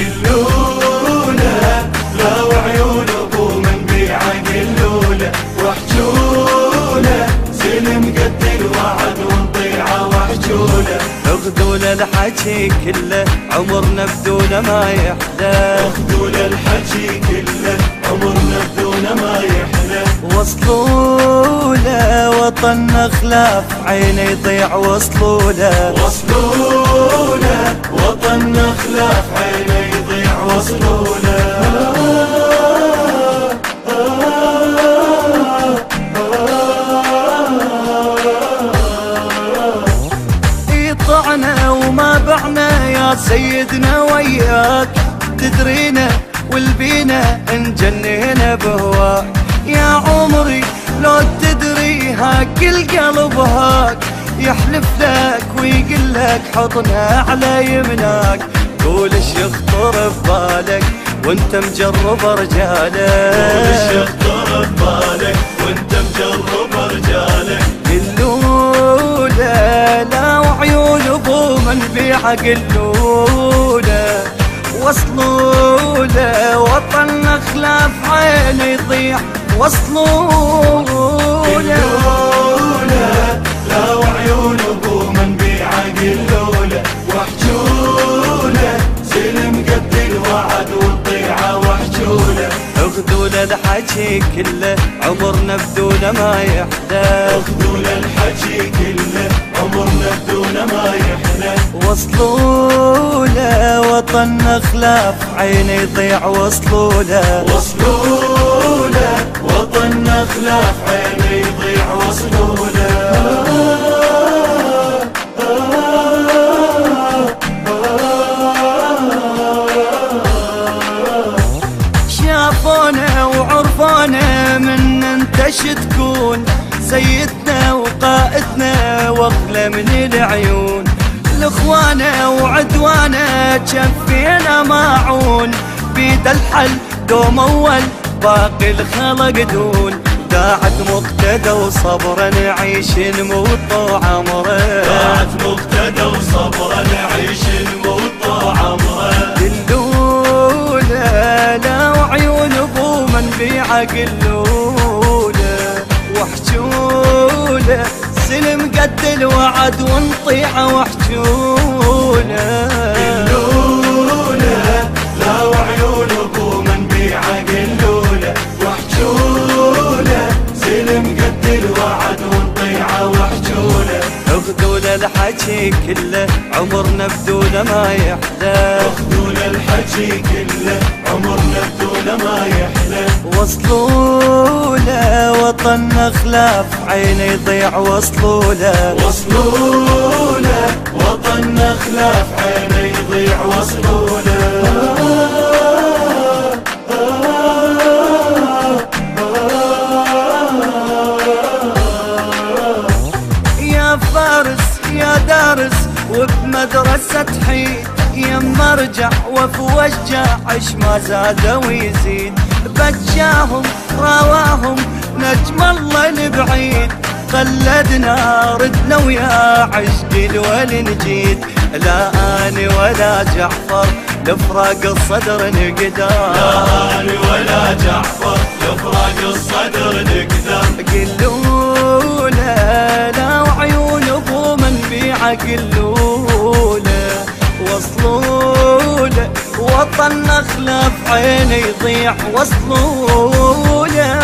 قلوله لا وعيون ابو من بيعه قلوله واحجوله سلم قد الوعد ونطيعه واحجوله. اخذوا الحكي كله عمرنا بدونه ما يحلى. اخذوا الحكي كله عمرنا بدونه ما يحلى. وصلوا له وطن خلاف عيني يضيع. وصلوا له وصلوا له وطن خلاف عيني يضيع. وصلوا له يطعنا وما بعنا يا سيدنا وياك. تدرينا والبينا انجنينا بهواك. يا عمري لو تدري هاك القلب هاك يحلف لك ويقول لك حضنها على يمناك. قول ايش يخطر ببالك وانت مجرب رجالك. قول ايش يخطر ببالك وانت مجرب رجالك. قلوله لا وعيون ابو من بيعه قلوله. وصلوا له وطن خلاف عيني يضيع. وصلوا له لا وعيون ابو من بيعه قلوله واحجوله سلم قد الوعد والطيعه واحجوله. اخذوا الحكي كله عمرنا بدونه ما يحلى. اخذوا الحكي كله عمرنا بدونه ما يحلى. وصلوا له وطن خلاف عيني يضيع. وصلوا له وصلوا له وطن خلاف عيني يضيع. وصلوا له شافونا وعرفونا من انت شتكون. سيدنا وقائدنا واغلى من العيون. الاخوانا وعدوانا جفينا ماعون. بيد الحل دوم اول باقي الخلق دون. داعت مقتدى وصبرا نعيش نموت عمره. داعت مقتدى وصبرا نعيش نموت عمره. قلوله لا وعيون ابو من بيعه قلوله. واحجوله سلم قد الوعد ونطيعه واحجوله. قلوله لا وعيون ابو من بيعه قلوله واحجوله سلم قد الوعد ونطيعه واحجوله. اخذوا الحكي كله عمرنا بدونه ما يحلى. اخذوا الحكي كله عمرنا بدونه ما يحلى. وصلوا له وطن خلاف عيني يضيع. وصلوا له وصلوا له وطن خلاف عيني يضيع. وصلوا له يا فارس يا دارس وبمدرسة حيد. يا مرجع وفي وجع عش ما زاد ويزيد. بجاهم راواهم نجم الله البعيد. خلدنا ردنا ويا عشق الولي نجيد. لا اني ولا جعفر لفراق الصدر نقدر. لا اني ولا جعفر لفراق الصدر نقدر. قلوله لا وعيون ابو من بيعه قلوله. وصلوا له وطن خلاف عيني يضيع. وصلوا له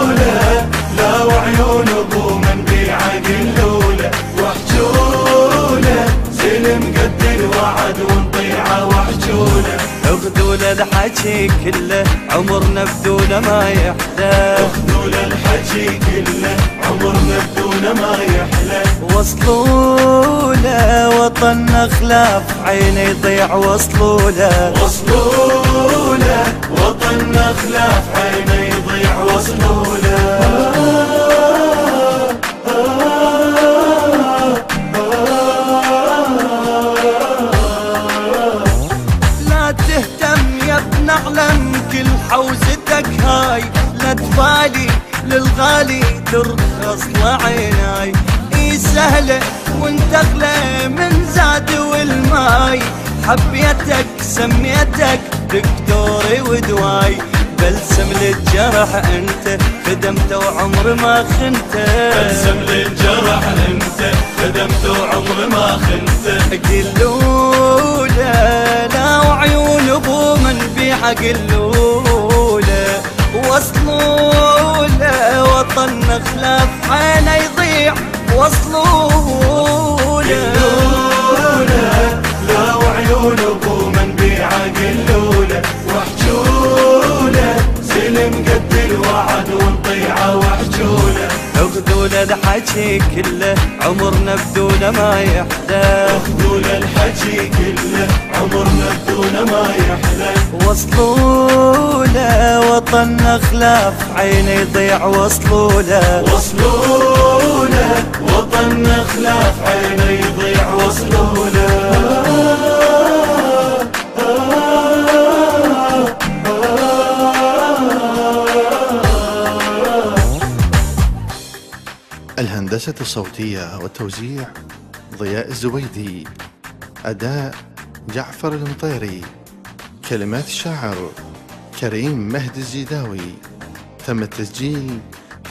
قلوله لا وعيون ابو من بيعه قلوله واحجوله سلم قد الوعد ونطيعه واحجوله. اخذوا الحكي كله عمرنا بدونه ما يحلى. اخذوا الحكي كله عمرنا بدونه ما يحلى. وصلوا له وطن خلاف عيني يضيع. وصلوا له وصلوا له وطن خلاف عيني يضيع. وصلوا له لا تهتم يا ابن اعلم كل حوزتك هاي. لا تبالي للغالي ترخص لعيناي. اي سهلة وانت اغلى من زاد والماي. حبيتك سميتك دكتوري ودواي، بلسم للجرح انت خدمته وعمر ما خنته، بلسم للجرح انت خدمته وعمر ما خنته. قلوله لا وعيون ابو من بيعه قلوله، وصلوله وطن خلاف عينه يضيع وصلوله. لا وعيون ابو من بيعه قلوله، واحجوله سلم قد الوعد ونطيعه واحجوله. اخذوله الحكي كله عمرنا بدونه ما يحلى، اخذوله الحكي كله عمرنا بدونه ما يحلى. وصلوله وطن خلاف عينه يضيع وصلوله، وصلوله وطن خلاف عينه يضيع وصلوله. الهندسة الصوتية والتوزيع ضياء الزبيدي، أداء جعفر المطيري، كلمات الشاعر كريم مهدي الزيداوي. تم التسجيل